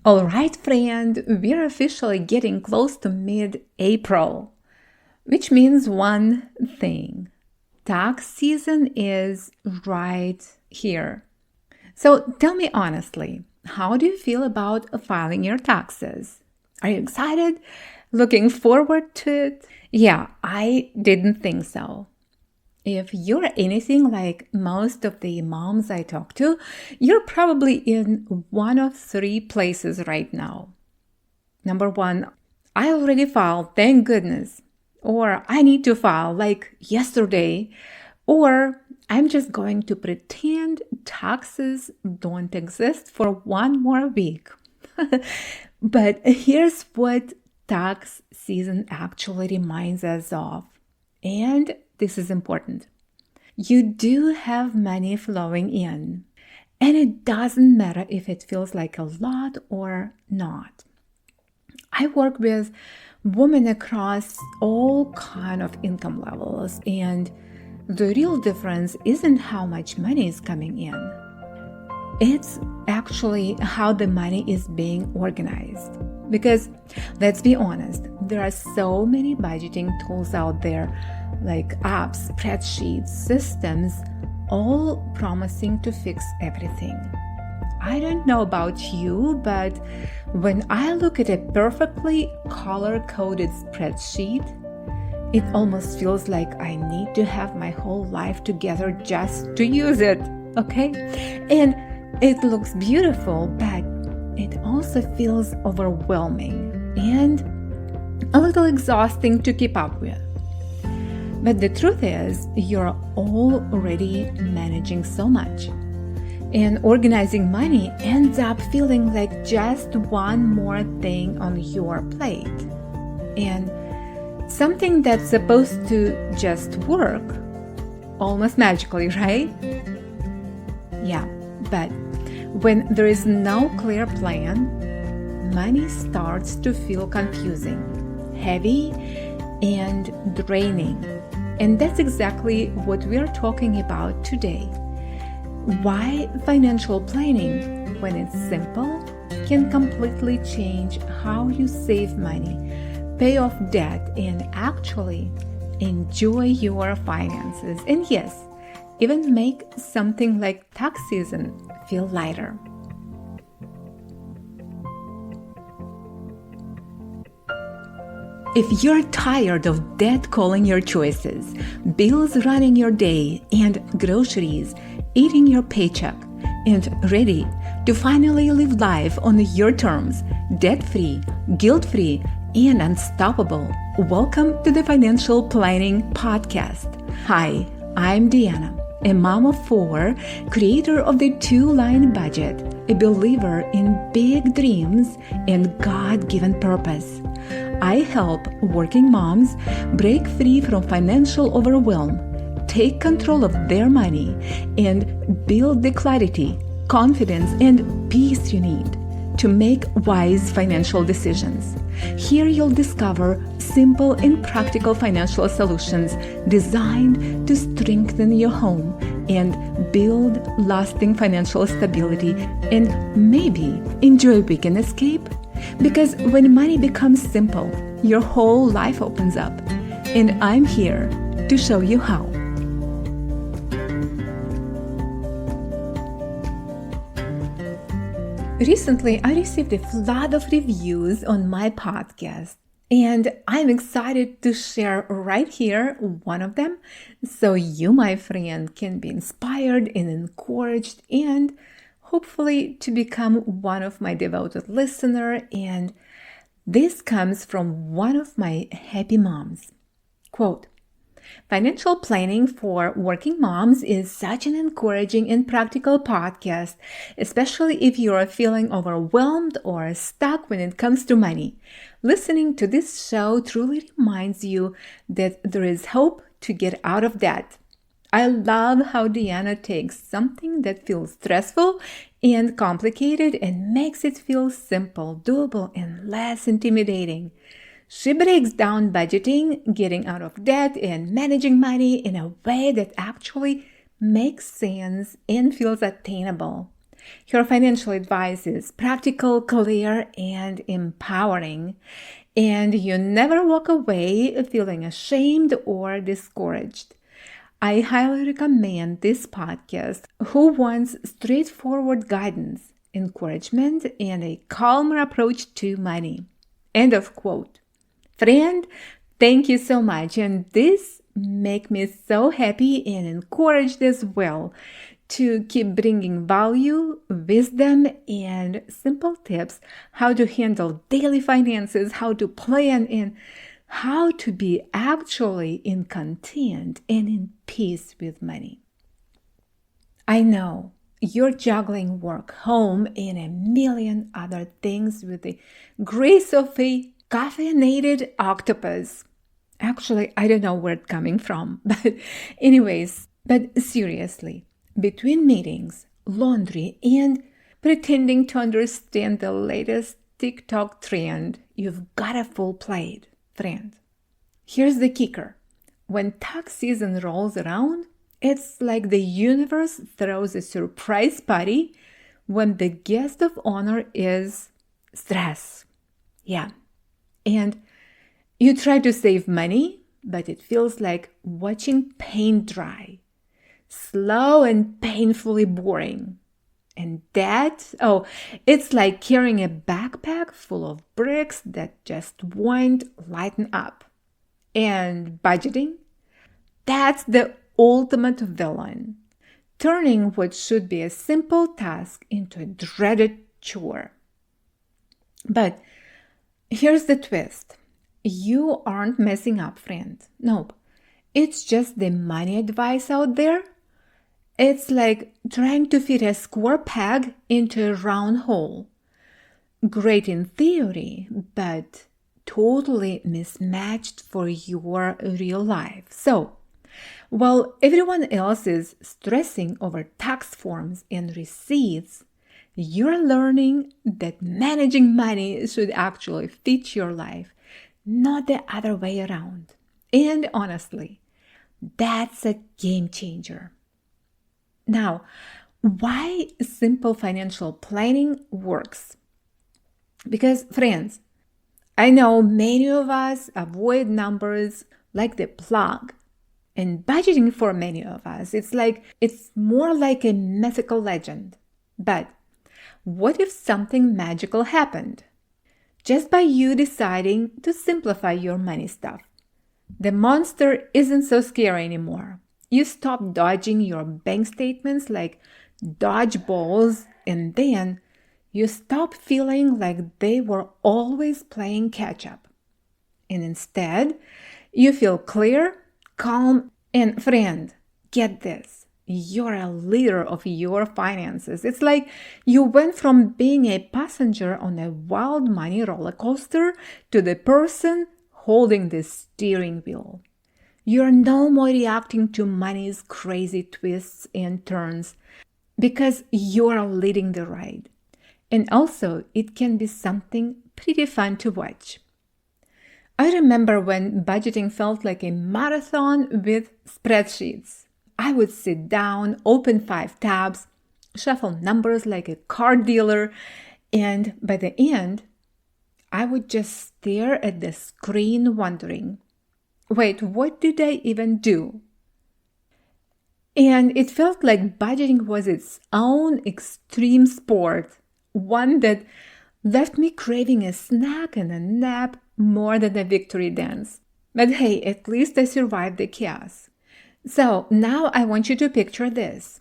All right, friend, we're officially getting close to mid-April, which means one thing. Tax season is right here. So tell me honestly, how do you feel about filing your taxes? Are you excited? Looking forward to it? Yeah, I didn't think so. If you're anything like most of the moms I talk to, you're probably in one of three places right now. Number one, I already filed, thank goodness. Or I need to file like yesterday. Or I'm just going to pretend taxes don't exist for one more week. But here's what tax season actually reminds us of. And this is important. You do have money flowing in, and it doesn't matter if it feels like a lot or not. I work with women across all kind of income levels, and the real difference isn't how much money is coming in. It's actually how the money is being organized. Because let's be honest, there are so many budgeting tools out there, like apps, spreadsheets, systems, all promising to fix everything. I don't know about you, but when I look at a perfectly color-coded spreadsheet, it almost feels like I need to have my whole life together just to use it, okay? And it looks beautiful, but it also feels overwhelming and a little exhausting to keep up with. But the truth is, you're already managing so much. And organizing money ends up feeling like just one more thing on your plate. And something that's supposed to just work almost magically, right? Yeah, but when there is no clear plan, money starts to feel confusing, heavy, and draining. And that's exactly what we're talking about today. Why financial planning, when it's simple, can completely change how you save money, pay off debt, and actually enjoy your finances. And yes, even make something like tax season feel lighter. If you're tired of debt calling your choices, bills running your day, and groceries eating your paycheck, and ready to finally live life on your terms, debt-free, guilt-free, and unstoppable, welcome to the Financial Planning Podcast. Hi, I'm Deanna, a mom of four, creator of the Two-Line Budget, a believer in big dreams and God-given purpose. I help working moms break free from financial overwhelm, take control of their money, and build the clarity, confidence, and peace you need to make wise financial decisions. Here you'll discover simple and practical financial solutions designed to strengthen your home and build lasting financial stability, and maybe enjoy a weekend escape. Because when money becomes simple, your whole life opens up. And I'm here to show you how. Recently, I received a flood of reviews on my podcast, and I'm excited to share right here one of them so you, my friend, can be inspired and encouraged and hopefully to become one of my devoted listeners. And this comes from one of my happy moms. Quote, "Financial planning for working moms is such an encouraging and practical podcast, especially if you are feeling overwhelmed or stuck when it comes to money. Listening to this show truly reminds you that there is hope to get out of debt. I love how Deanna takes something that feels stressful and complicated and makes it feel simple, doable, and less intimidating. She breaks down budgeting, getting out of debt, and managing money in a way that actually makes sense and feels attainable. Her financial advice is practical, clear, and empowering, and you never walk away feeling ashamed or discouraged. I highly recommend this podcast who wants straightforward guidance, encouragement, and a calmer approach to money. End of quote. Friend, thank you so much. And this makes me so happy and encouraged as well to keep bringing value, wisdom, and simple tips how to handle daily finances, how to plan, and how to be actually in content and in peace with money. I know you're juggling work, home, and a million other things with the grace of a caffeinated octopus. Actually, I don't know where it's coming from, but seriously, between meetings, laundry, and pretending to understand the latest TikTok trend, you've got a full plate, friend. Here's the kicker. When tax season rolls around, it's like the universe throws a surprise party when the guest of honor is stress. Yeah. And you try to save money, but it feels like watching paint dry. Slow and painfully boring. And that, it's like carrying a backpack full of bricks that just won't lighten up. And budgeting? That's the ultimate villain. Turning what should be a simple task into a dreaded chore. But here's the twist. You aren't messing up, friend. Nope. It's just the money advice out there. It's like trying to fit a square peg into a round hole. Great in theory, but totally mismatched for your real life. So, while everyone else is stressing over tax forms and receipts, you're learning that managing money should actually fit your life, not the other way around. And honestly, that's a game changer. Now, why simple financial planning works? Because, friends, I know many of us avoid numbers like the plague. And budgeting for many of us, it's more like a mythical legend. But what if something magical happened? Just by you deciding to simplify your money stuff. The monster isn't so scary anymore. You stop dodging your bank statements like dodgeballs, and then you stop feeling like they were always playing catch up. And instead, you feel clear, calm, and friend, get this. You're a leader of your finances. It's like you went from being a passenger on a wild money roller coaster to the person holding the steering wheel. You're no more reacting to money's crazy twists and turns because you're leading the ride. And also, it can be something pretty fun to watch. I remember when budgeting felt like a marathon with spreadsheets. I would sit down, open 5 tabs, shuffle numbers like a car dealer, and by the end, I would just stare at the screen wondering, wait, what did I even do? And it felt like budgeting was its own extreme sport, one that left me craving a snack and a nap more than a victory dance. But hey, at least I survived the chaos. So now I want you to picture this.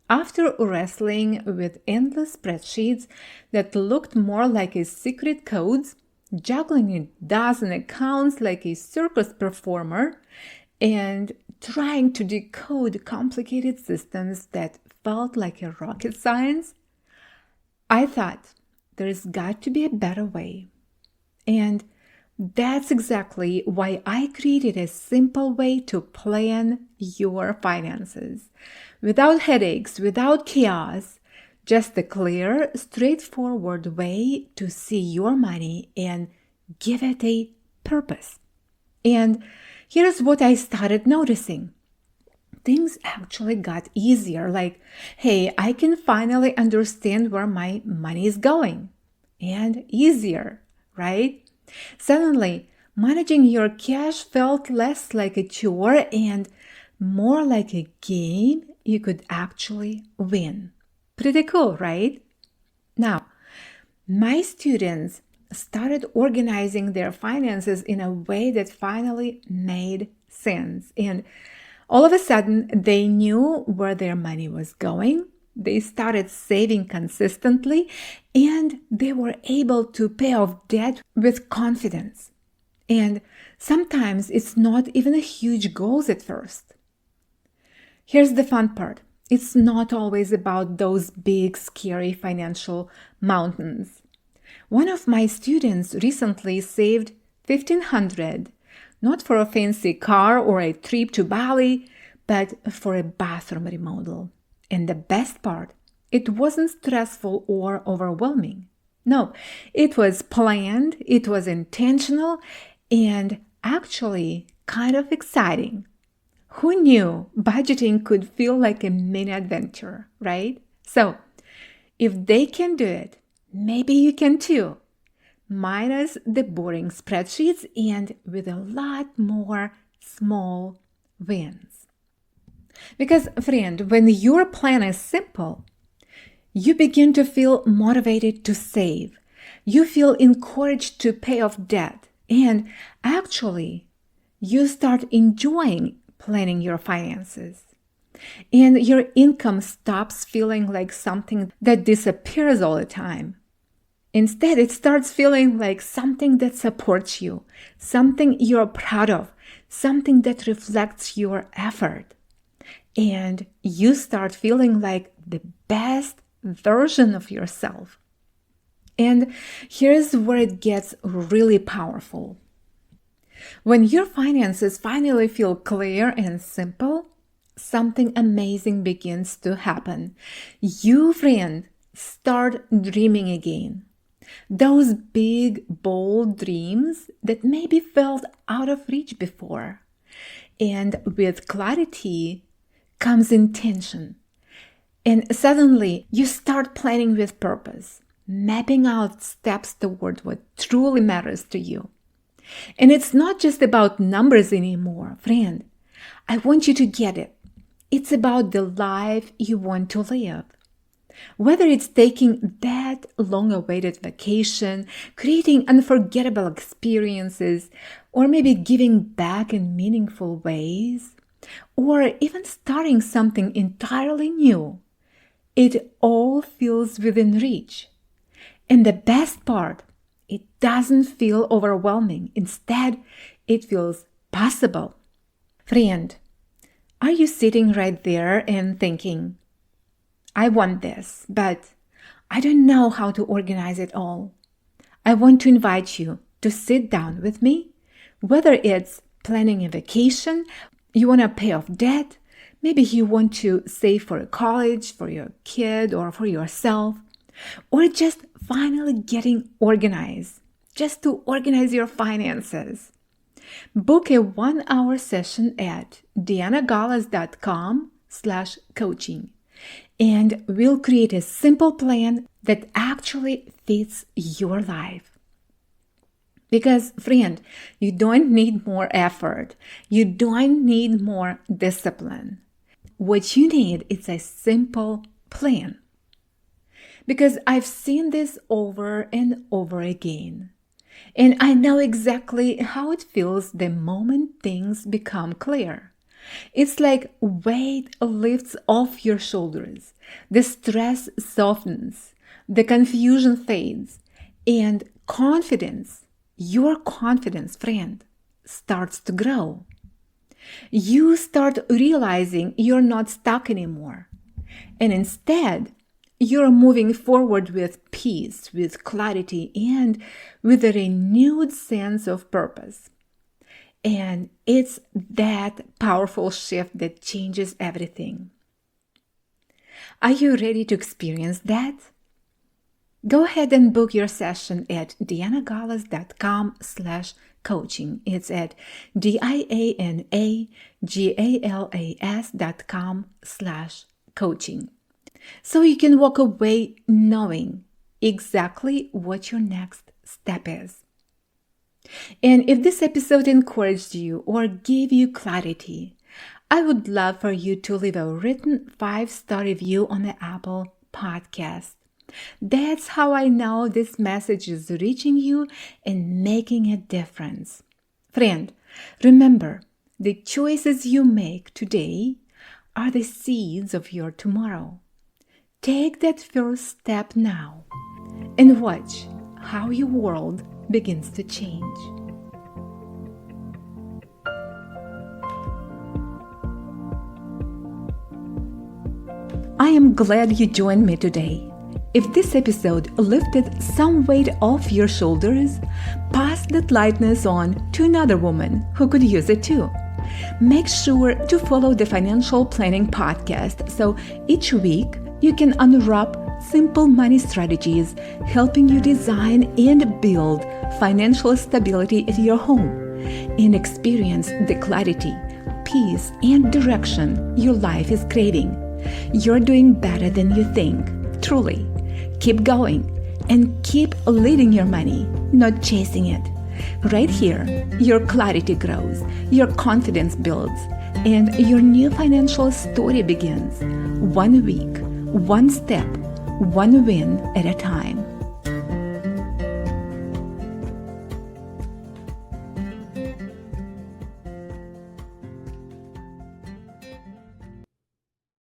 After wrestling with endless spreadsheets that looked more like a secret codes, juggling a dozen accounts like a circus performer, and trying to decode complicated systems that felt like a rocket science, I thought there's got to be a better way. And that's exactly why I created a simple way to plan your finances. Without headaches, without chaos, just a clear, straightforward way to see your money and give it a purpose. And here's what I started noticing. things actually got easier. Like, hey, I can finally understand where my money is going. And easier, right? Suddenly, managing your cash felt less like a chore and more like a game you could actually win. Pretty cool, right? Now, my students started organizing their finances in a way that finally made sense. And all of a sudden, they knew where their money was going. They started saving consistently, and they were able to pay off debt with confidence. And sometimes it's not even a huge goals at first. Here's the fun part. It's not always about those big, scary financial mountains. One of my students recently saved $1,500, not for a fancy car or a trip to Bali, but for a bathroom remodel. And the best part, it wasn't stressful or overwhelming. No, it was planned, it was intentional, and actually kind of exciting. Who knew budgeting could feel like a mini adventure, right? So, if they can do it, maybe you can too. Minus the boring spreadsheets and with a lot more small wins. Because, friend, when your plan is simple, you begin to feel motivated to save. You feel encouraged to pay off debt. And actually, you start enjoying planning your finances. And your income stops feeling like something that disappears all the time. Instead, it starts feeling like something that supports you, something you're proud of, something that reflects your effort. And you start feeling like the best version of yourself. And here's where it gets really powerful. When your finances finally feel clear and simple, something amazing begins to happen. You, friend, start dreaming again. Those big, bold dreams that maybe felt out of reach before. And with clarity comes intention. And suddenly you start planning with purpose, mapping out steps toward what truly matters to you. And it's not just about numbers anymore, friend. I want you to get it. It's about the life you want to live. Whether it's taking that long-awaited vacation, creating unforgettable experiences, or maybe giving back in meaningful ways, or even starting something entirely new, it all feels within reach. And the best part, it doesn't feel overwhelming. Instead, it feels possible. Friend, are you sitting right there and thinking, I want this, but I don't know how to organize it all? I want to invite you to sit down with me, whether it's planning a vacation, you want to pay off debt, maybe you want to save for a college, for your kid, or for yourself, or just finally getting organized, just to organize your finances. Book a 1-hour session at dianagalas.com/coaching, and we'll create a simple plan that actually fits your life. Because, friend, you don't need more effort. You don't need more discipline. What you need is a simple plan. Because I've seen this over and over again. And I know exactly how it feels the moment things become clear. It's like weight lifts off your shoulders, the stress softens, the confusion fades, and confidence, your confidence, friend, starts to grow. You start realizing you're not stuck anymore. And instead, you're moving forward with peace, with clarity, and with a renewed sense of purpose. And it's that powerful shift that changes everything. Are you ready to experience that? Go ahead and book your session at dianagalas.com/coaching. coaching. It's at dianagalas.com/coaching. So you can walk away knowing exactly what your next step is. And if this episode encouraged you or gave you clarity, I would love for you to leave a written 5-star review on the Apple Podcast. That's how I know this message is reaching you and making a difference. Friend, remember, the choices you make today are the seeds of your tomorrow. Take that first step now and watch how your world begins to change. I am glad you joined me today. If this episode lifted some weight off your shoulders, pass that lightness on to another woman who could use it too. Make sure to follow the Financial Planning Podcast so each week you can unwrap simple money strategies helping you design and build financial stability at your home and experience the clarity, peace, and direction your life is craving. You're doing better than you think, truly. Keep going and keep leading your money, not chasing it. Right here, your clarity grows, your confidence builds, and your new financial story begins. One week, one step, one win at a time.